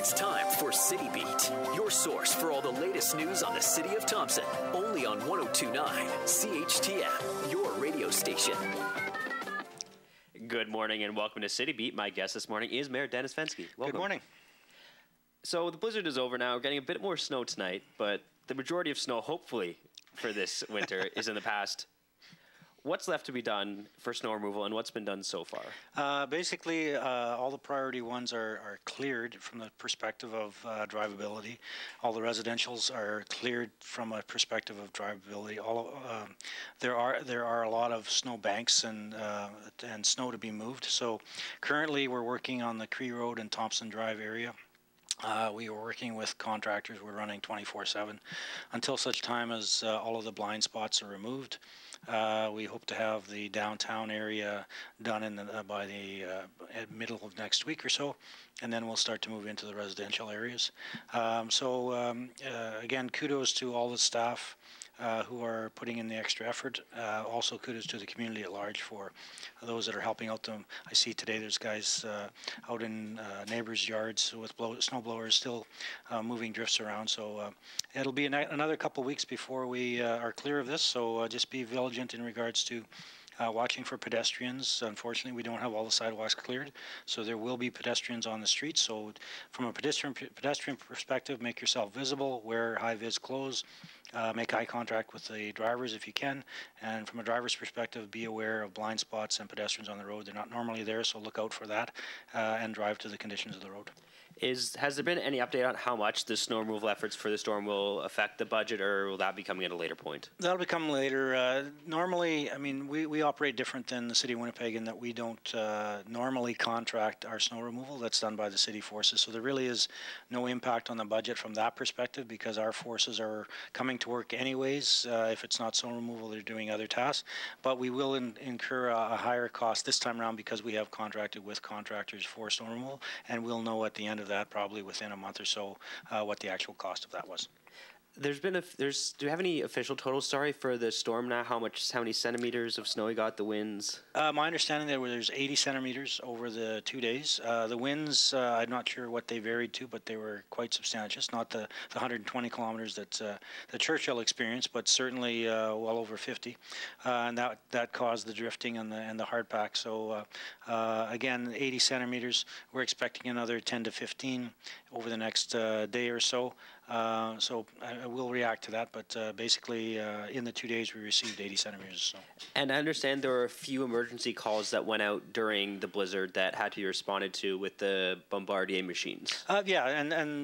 It's time for City Beat, your source for all the latest news on the city of Thompson. Only on 102.9 CHTM, your radio station. Good morning and welcome to City Beat. My guest this morning is Mayor Dennis Fenske. Welcome. Good morning. So the blizzard is over now. We're getting a bit more snow tonight, but the majority of snow, hopefully, for this winter is in the past. What's left to be done for snow removal, and what's been done so far? Basically, all the priority ones are cleared from the perspective of drivability. All the residentials are cleared from a perspective of drivability. There are a lot of snow banks and snow to be moved. So currently, we're working on the Cree Road and Thompson Drive area. We are working with contractors. We're running 24/7 until such time as all of the blind spots are removed. We hope to have the downtown area done by the middle of next week or so, and then we'll start to move into the residential areas. Again, kudos to all the staff who are putting in the extra effort. Also, kudos to the community at large for those that are helping out them. I see today there's guys out in neighbors' yards with snow blowers still moving drifts around. So it'll be another couple of weeks before we are clear of this. So just be vigilant in regards to watching for pedestrians. Unfortunately, we don't have all the sidewalks cleared, so there will be pedestrians on the streets. So from a pedestrian perspective, make yourself visible, wear high-vis clothes, make eye contact with the drivers if you can, and from a driver's perspective, be aware of blind spots and pedestrians on the road. They're not normally there, so look out for that and drive to the conditions of the road. Has there been any update on how much the snow removal efforts for the storm will affect the budget, or will that be coming at a later point? That'll be coming later. Normally, I mean, we operate different than the City of Winnipeg in that we don't normally contract our snow removal. That's done by the city forces. So there really is no impact on the budget from that perspective because our forces are coming to work anyways. If it's not snow removal, they're doing other tasks. But we will incur a higher cost this time around because we have contracted with contractors for snow removal, and we'll know at the end of that probably within a month or so what the actual cost of that was. Do you have any official totals, for the storm now? How many centimeters of snow you got, the winds? My understanding there's 80 centimeters over the 2 days. The winds, I'm not sure what they varied to, but they were quite substantial. It's not the 120 kilometers that the Churchill experienced, but certainly well over 50. And that caused the drifting and the hard pack. So again, 80 centimeters. We're expecting another 10 to 15 over the next day or so. So I will react to that, but basically in the 2 days we received 80 centimeters. So. And I understand there were a few emergency calls that went out during the blizzard that had to be responded to with the Bombardier machines. Yeah, and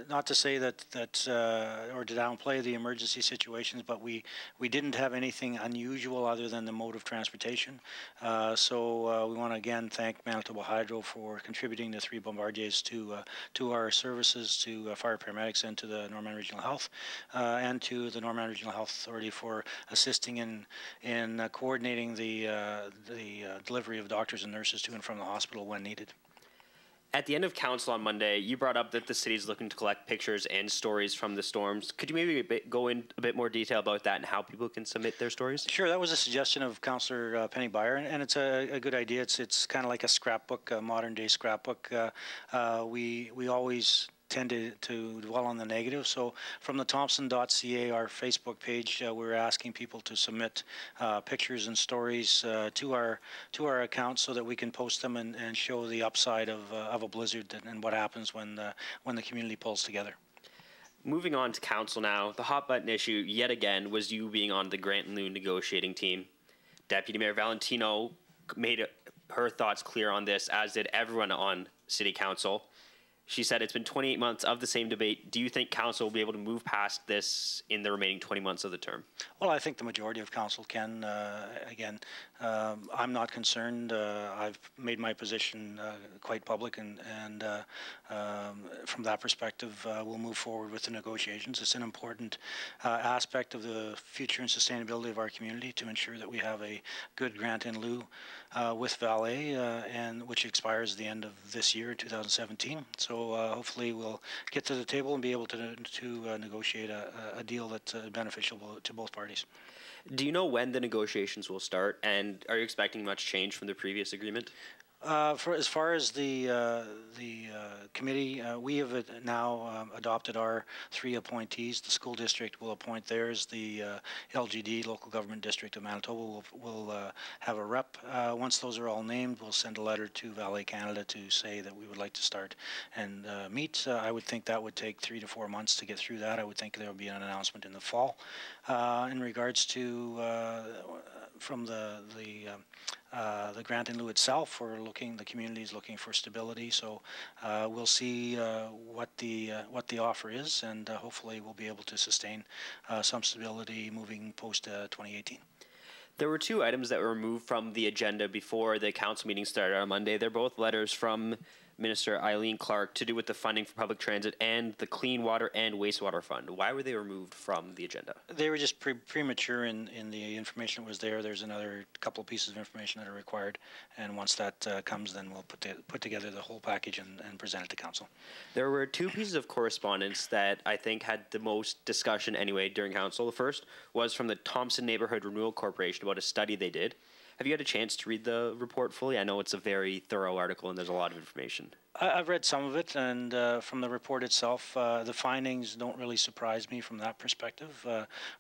not to say that or to downplay the emergency situations, but we didn't have anything unusual other than the mode of transportation. So we want to again thank Manitoba Hydro for contributing the 3 Bombardiers to our services, to fire paramedics and to the Norman Regional Health, and to the Norman Regional Health Authority for assisting in coordinating the delivery of doctors and nurses to and from the hospital when needed. At the end of council on Monday, you brought up that the city is looking to collect pictures and stories from the storms. Could you maybe go in a bit more detail about that and how people can submit their stories? Sure, that was a suggestion of Councillor Penny Byer, and it's a good idea. It's kind of like a scrapbook, a modern-day scrapbook. We always tend to dwell on the negative. So from the Thompson.ca, our Facebook page, we're asking people to submit pictures and stories to our account so that we can post them and show the upside of a blizzard and what happens when the community pulls together. Moving on to council now, the hot button issue yet again was you being on the Grant and Liu negotiating team. Deputy Mayor Valentino made her thoughts clear on this, as did everyone on City Council. She said it's been 28 months of the same debate. Do you think council will be able to move past this in the remaining 20 months of the term? Well, I think the majority of council can. Again, I'm not concerned. I've made my position quite public, and from that perspective, we'll move forward with the negotiations. It's an important aspect of the future and sustainability of our community to ensure that we have a good grant in lieu with Valet, and which expires at the end of this year, 2017. So hopefully we'll get to the table and be able to negotiate a deal that's beneficial to both parties. Do you know when the negotiations will start, and are you expecting much change from the previous agreement? For as far as the committee, we have now adopted our 3 appointees. The school district will appoint theirs. The LGD, Local Government District of Manitoba, will have a rep. Once those are all named, we'll send a letter to Valley Canada to say that we would like to start and meet. I would think that would take 3 to 4 months to get through that. I would think there will be an announcement in the fall. In regards to from the grant in lieu itself, the community is looking for stability. So we'll see what the offer is, and hopefully we'll be able to sustain some stability moving post 2018. There were 2 items that were removed from the agenda before the council meeting started on Monday. They're both letters from Minister Eileen Clark to do with the funding for public transit and the Clean Water and Wastewater Fund. Why were they removed from the agenda? They were just premature in the information that was there. There's another couple of pieces of information that are required, and once that comes, then we'll put together the whole package and present it to council. There were 2 pieces of correspondence that I think had the most discussion anyway during council. The first was from the Thompson Neighborhood Renewal Corporation about a study they did. Have you had a chance to read the report fully? I know it's a very thorough article and there's a lot of information. I've read some of it, and from the report itself, the findings don't really surprise me from that perspective.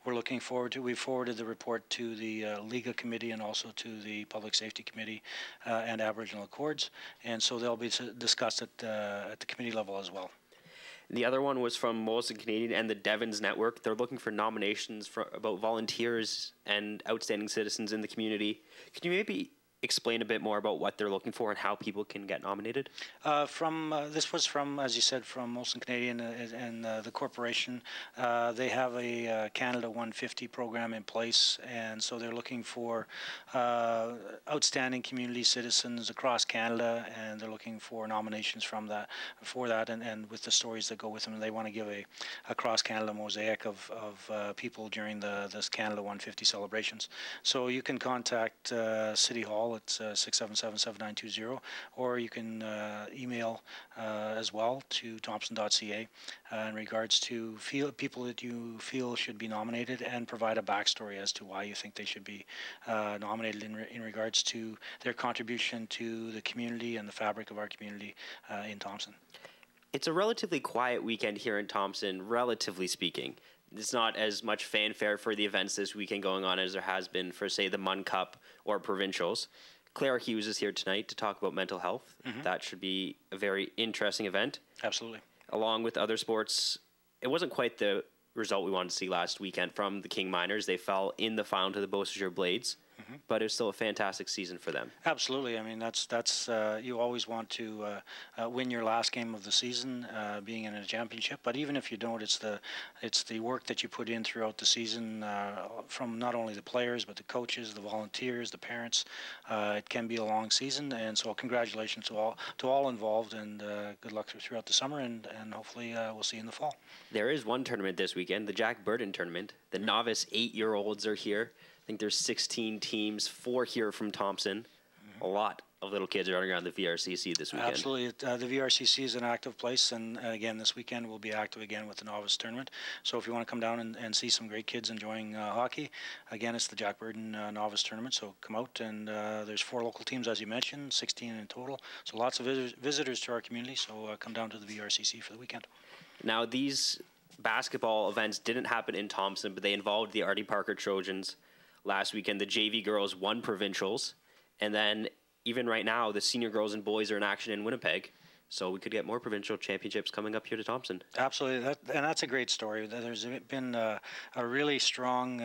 We're looking forward to, we forwarded the report to the Liga Committee and also to the Public Safety Committee and Aboriginal Accords, and so they'll be discussed at the committee level as well. The other one was from Molson Canadian and the Devons Network. They're looking for nominations about volunteers and outstanding citizens in the community. Could you maybe explain a bit more about what they're looking for and how people can get nominated? This was from, as you said, from Molson Canadian and the corporation. They have a Canada 150 program in place, and so they're looking for outstanding community citizens across Canada, and they're looking for nominations for that, and with the stories that go with them. They want to give a cross-Canada mosaic of people during this Canada 150 celebrations. So you can contact City Hall. It's 677-7920, or you can email as well to thompson.ca in regards to people that you feel should be nominated, and provide a backstory as to why you think they should be nominated in regards to their contribution to the community and the fabric of our community in Thompson. It's a relatively quiet weekend here in Thompson, relatively speaking. There's not as much fanfare for the events this weekend going on as there has been for, say, the Mun Cup or provincials. Claire Hughes is here tonight to talk about mental health. Mm-hmm. That should be a very interesting event. Absolutely. Along with other sports, it wasn't quite the result we wanted to see last weekend from the King Miners. They fell in the final to the Beausejour Blades. Mm-hmm. But it was still a fantastic season for them. Absolutely. I mean, that's you always want to win your last game of the season, being in a championship. But even if you don't, it's the work that you put in throughout the season, from not only the players but the coaches, the volunteers, the parents. It can be a long season, and so congratulations to all involved, and good luck throughout the summer, and hopefully we'll see you in the fall. There is one tournament this weekend, the Jack Burton tournament. The novice 8-year-olds are here. I think there's 16 teams, 4 here from Thompson. Mm-hmm. A lot of little kids are running around the VRCC this weekend. Absolutely. The VRCC is an active place, and again, this weekend we'll be active again with the novice tournament. So if you want to come down and see some great kids enjoying hockey, again, it's the Jack Burton novice tournament, so come out, and there's 4 local teams, as you mentioned, 16 in total. So lots of visitors to our community, so come down to the VRCC for the weekend. Now, these basketball events didn't happen in Thompson, but they involved the Artie Parker Trojans. Last weekend, the JV girls won provincials, and then even right now, the senior girls and boys are in action in Winnipeg, so we could get more provincial championships coming up here to Thompson. Absolutely, and that's a great story. There's been a really strong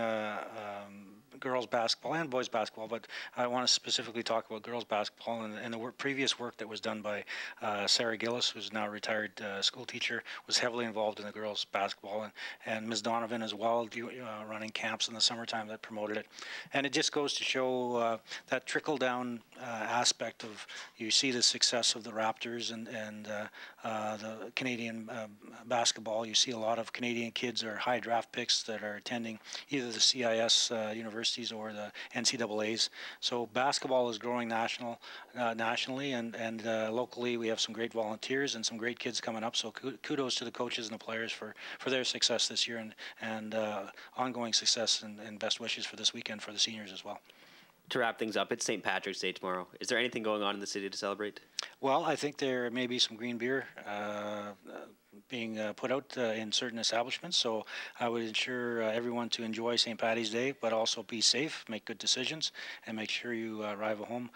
girls basketball and boys basketball, but I want to specifically talk about girls basketball and the previous work that was done by Sarah Gillis, who's now a retired school teacher, was heavily involved in the girls basketball, and Ms. Donovan as well, running camps in the summertime that promoted it. And it just goes to show that trickle-down aspect of, you see the success of the Raptors and the Canadian basketball. You see a lot of Canadian kids or high draft picks that are attending either the CIS universities or the NCAAs. So basketball is growing nationally, and locally we have some great volunteers and some great kids coming up. So kudos to the coaches and the players for their success this year, and ongoing success, and best wishes for this weekend for the seniors as well. To wrap things up, it's St. Patrick's Day tomorrow. Is there anything going on in the city to celebrate? Well, I think there may be some green beer being put out in certain establishments, so I would ensure everyone to enjoy St. Paddy's Day, but also be safe, make good decisions, and make sure you arrive home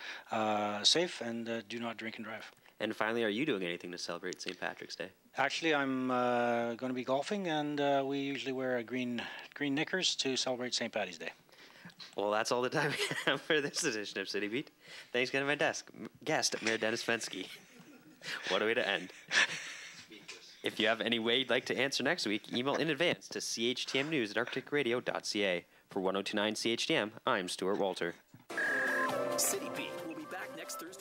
safe and do not drink and drive. And finally, are you doing anything to celebrate St. Patrick's Day? Actually, I'm going to be golfing, and we usually wear green knickers to celebrate St. Paddy's Day. Well, that's all the time we have for this edition of City Beat. Thanks again to my guest, Mayor Dennis Fenske. What a way to end. If you have any way you'd like to answer next week, email in advance to chmnews@arcticradio.ca. For 1029 CHTM, I'm Stuart Walter. City Beat will be back next Thursday.